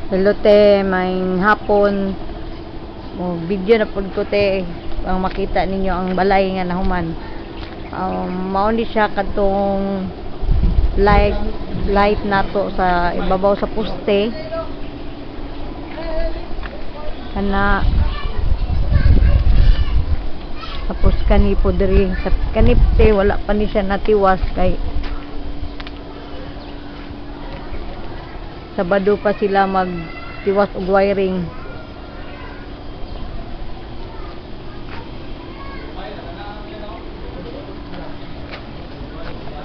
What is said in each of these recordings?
Hello te, may hapon. Video na po ko te. Ang makita ninyo ang balay nga nahuman. Mao ni siya katong light nato sa ibabaw sa poste. Kana tapos kanipo diri sa kanipte wala pa ni siya natiwas kay Sabado pa sila magtiwas og wiring.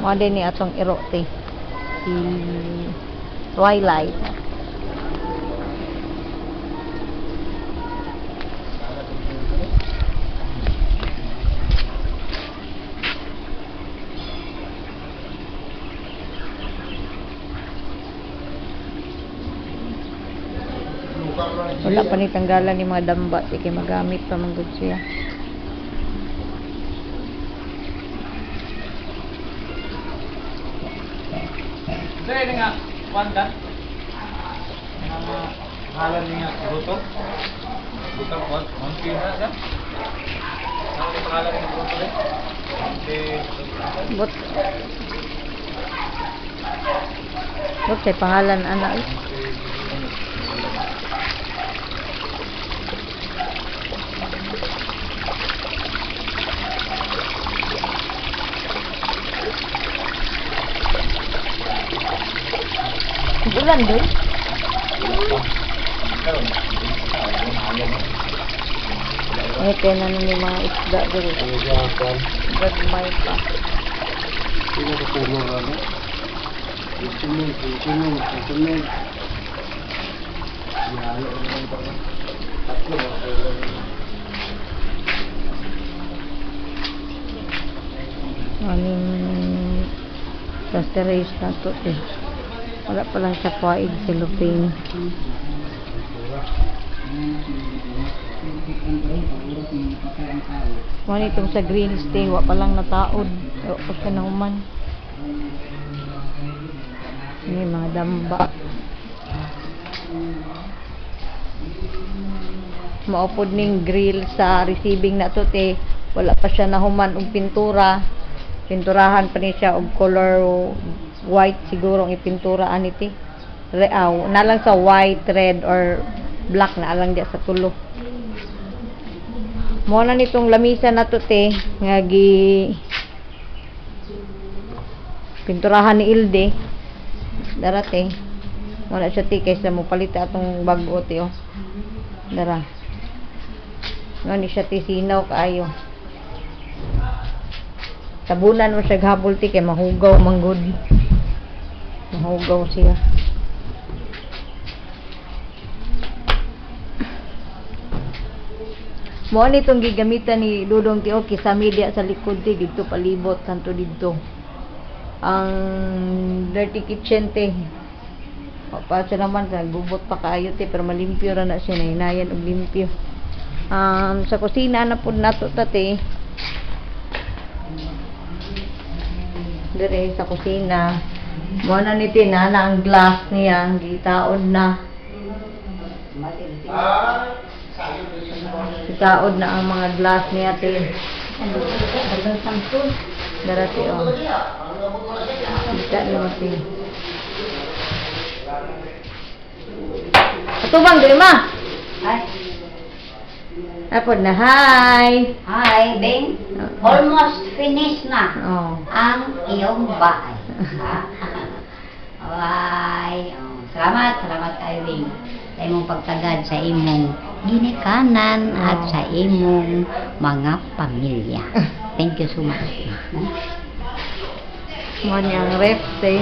Mga din ni atong irote si Twilight. Wala pa ni tanggalan ni mga damba, sige magamit pa man gud siya. Dahil nga, wanda. Halan niya buto. Buto po, monkey na siya. Ano yung pangalan niya buto rin? But say pangalan anak. Bulan doy. Kaya na ni mga isda dito. Gagmay pa. Sino ko puno na no? Isunod. Aning plasterized na to eh. Wala pa lang sa kwaig cellophane. Kung itong sa green stay, wala pa lang nataod. Tapos ka na human. Ini mga damba. Maupod ning grill sa receiving na to te. Wala pa siya nahuman og pintura. Pinturahan pa ni siya og color white siguro ang ipintura aniti. Na lang sa white, red or black na lang dia sa tulo. Mo na nitong lamisa na to te nga gi pinturahan ni Ilde. Darate. Mo na siya te kaysa mo palita atong bag-o te oh. Dara. Ngani siya te sinaw kaayo. Tabunan mo siya ghabol te kay mahugaw manggod. Mahugaw siya. Mo nitong gigamitan ni Dudong Tioki sa media sa likod te dito palibot kanto dito. Ang dirty kitchen te. Pa siya naman gubot pa kaayo te pero malimpyo ra na siya na hinayan og limpyo. Sa kusina na pud nato ta te. Dire sa kusina. Mo na ni tinana ang glass niya gitaod na. Gitaod na ang mga glass niya te. Darati oh. Kita ni mati. Atubang di ma. Hi. Apod na hi. Hi, Bing. Almost finished na Oh. ang iyong bahay. Bye. Salamat kayo, Bing. Sa imong pagtagad sa imong ginikanan at sa imong mga pamilya. Thank you so much. Mo niyang ref te.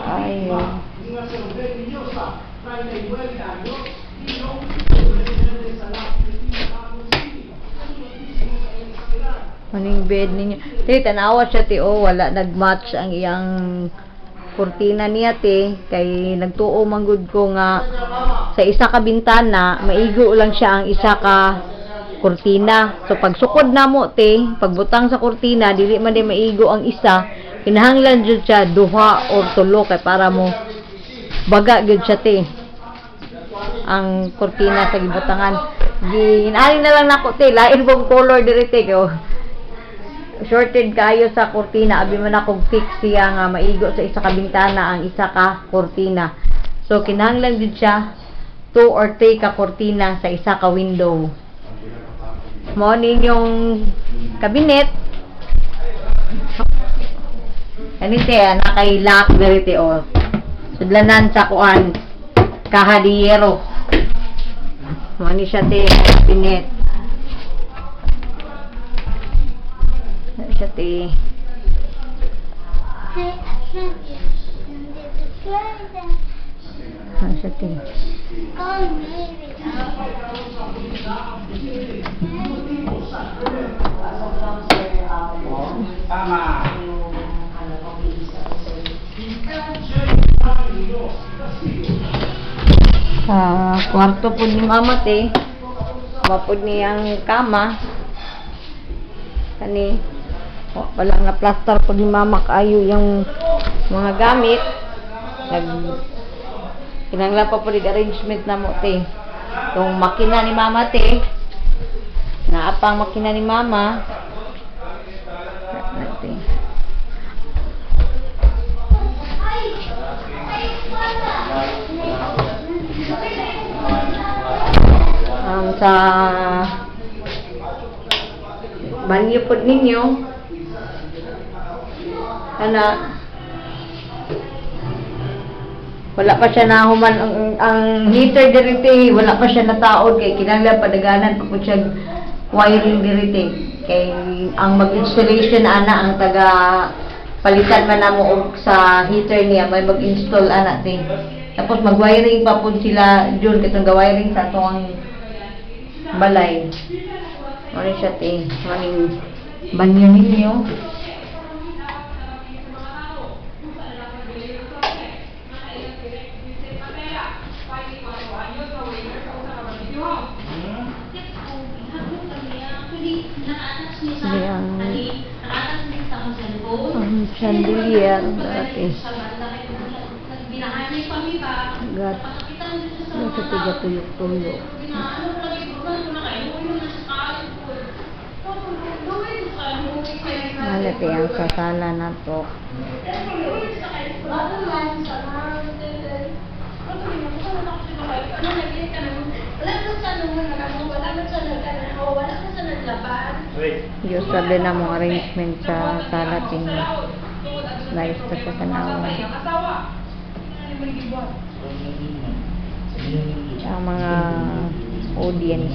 Ayo. Maning bed ninyo. Te, tanawa siya, te, oh, wala nag-match ang iyang kurtina niya te, kay nagtuo manggod ko nga sa isa ka bintana, maigo lang siya ang isa ka kurtina. So pagsukod na mo te, pagbutang sa kurtina, dili man din maigo ang isa, kinahanglan jud siya duha or tulo kay para mo baga gyud siya te ang kurtina sa gibutangan. Ginali na lang nako te, lain kong color diri te kay shorted kayo sa kurtina, abi man akong fix siya nga maigo sa isa ka bintana ang isa ka kurtina. So kinahanglan jud siya 2 or 3 ka kurtina sa isa ka window. Mo yung cabinet kanite nakay lock diri te o sudlanan sa kuan kahadiyero. Mo ni siya te cabinet. Siya te. Siya te. Kwarto po ni mama te. Mapod niyang kama. Kani wala nga plaster po ni mama kaayo yung mga gamit. Kinanglan pa po rin arrangement na mo te. Itong makina ni mama te. Naapang makina ni mama. Sa banyo po ninyo wala pa siya nahuman ang heater dirite, wala pa siya nataod kay kinahanglan padaganan pa po siya wiring dirite kay ang mag-installation ana ang taga palitan man namo og sa heater niya may mag-install ana din. Tapos mag-wiring pa po sila dun katong ga-wiring sa atong balay. Ano siya te, maning banyo ninyo. Ang chandelier dati. Gat. Nasa tiga tuyok-tuyok. Malati ang sasala na to. Diyos sabi na mong arrangement sa sala tingin. Nice pa sa tanawan. Ang mga audience.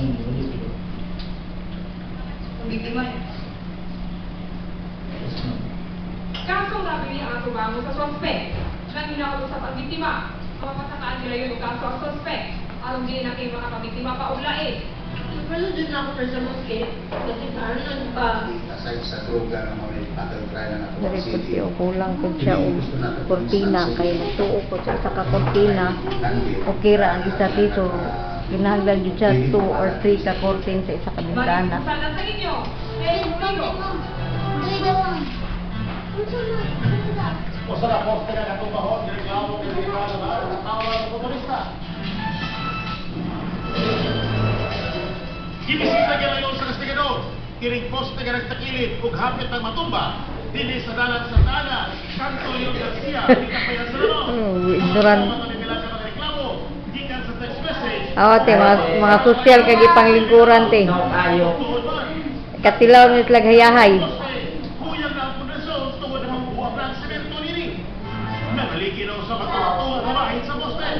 Kaso nabili ang atubango sa suspect. Nang inauto sa pagbiktima. Mapatakaan nila yung kaso ang suspect. Alam din na kayo mga pabiktima pa ulain. Pero dun na ako sa moske. Kasi parang Aside sa droga na mga battle cry na nakuha Dari po siya kulang po siya og kortina kay nagtuo ko sa ka kortina. Okay ra ang isa dito. Kinahanglan jud siya 2 or 3 ka curtain sa isa ka bintana. Sana sa inyo. Eh, kayo. Ginisita niya ngayon sa investigador, kiring poste nga nagtakilid ug hapit ang matumba, dili sa dalan sa dana, kanto yung Garcia, hindi ka pa yan sa Ignorant. reklamo, gikan sa text message, Te, mga social kay gipanglingkuran te. tuhod man, Katilaw ni sila hayahay. kuyang na ang pundasyon, tungod na magbuwag ng semento nini. Nagaligi na sa matulong kumahin sa poste.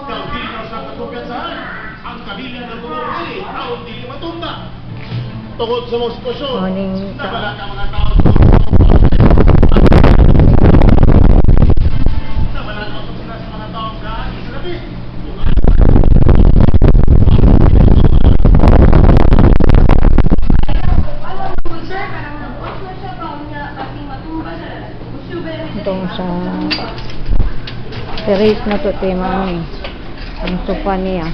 Kaunti na sa kakumpiyansahan, ang kabilang ng bumubili, taon dili matumba. Tungod sa mga sitwasyon, Morning, nabala ka mga tao nabala ka sila sa mga taong gaan sa labi. Itong sa Terrace na to, te, mami. Ang sofa niya.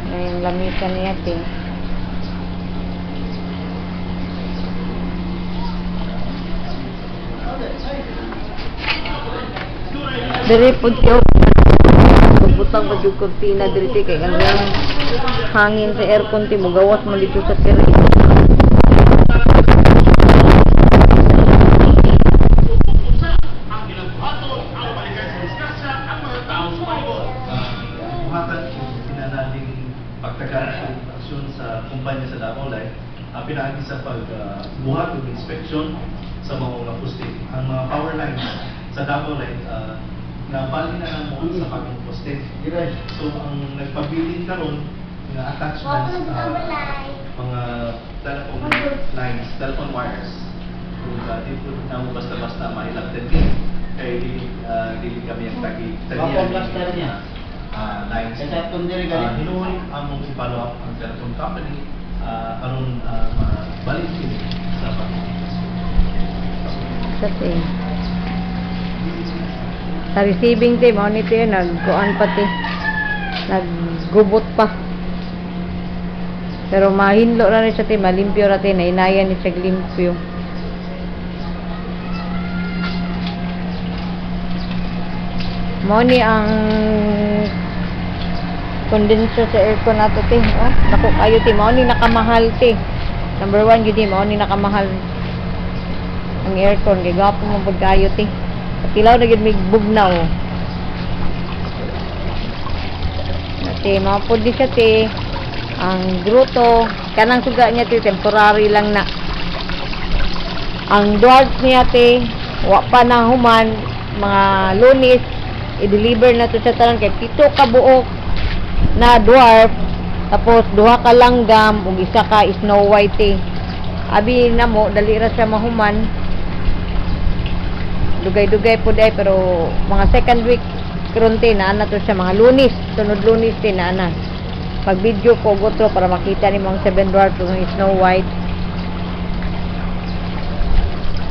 Na yung lamisa niya, te. Dere po tiyo. Butang pa yung kurtina diri te kay ang hangin sa aircon ti mo gawas mo dito sa terrace. Ang ginagbuhaton, ang balikan sa diskasya, ang mga tao sumagot. Buhatan po pinanaling pagtagaan ng aksyon sa kumpanya sa Davao Light, pinaagi sa pagbuhat ng inspeksyon sa mga poste. Ang mga power lines sa Davao Light, nabali na mo sa bagong poste. So, ang nagpabilin karon nga attachments, mga telephone lines, telephone wires, kung di po na mo basta-basta mailagtan din, kaya dili kami ang tagiyan lines. Hinuhuli among i-follow up ang telephone company aron balik din sa Sa te. Sa receiving te, mo ni te, nagkuan pa te. Naggubot pa. Pero mahinlo na rin siya te, malimpyo na te, nainaya ni siya limpyo. Mo ni ang condenser sa aircon nato te. Oh, naku kayo te, mo ni nakamahal te. Number 1 yun te, mo ni nakamahal ang aircon. Kaya gapo mo pag kayo te. Tilaw na yun may bugnaw. Te, mapod di siya te. Ang gruto, kanang suga niya te, temporary lang na. Ang dwarf niya te, wa pa na human, mga Lunes, i-deliver na to sa tanan kay pito ka buok na dwarf, tapos duha ka langgam, ug isa ka Snow White te. Abi na mo, dali ra siya mahuman. Dugay-dugay po day, pero mga second week karon te, naana to siya mga Lunes, sunod Lunes te, naana. Pag video ko gotro para makita ni mga 7 dwarf ng Snow White.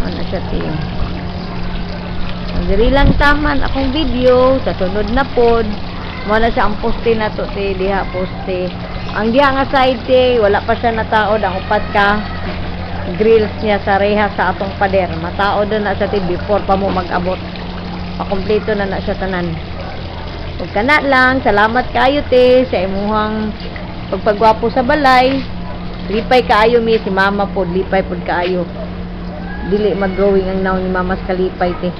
Ano siya te. Diri lang taman akong video sa sunod na pod. Mo na siya ang poste na to te, diha poste. Ang diha nga side te, wala pa siya nataod, ang upat ka grills niya sa reha sa atong pader. Mataod na siya te before pa mo mag-abot. Pakompleto na siya tanan. Ug kana lang, salamat kayo te sa imuhang pagpagwapo sa balay. Lipay kaayo mi si mama pod, lipay pod kaayo. Dili mag-growing ang naon ni mama sa kalipay te.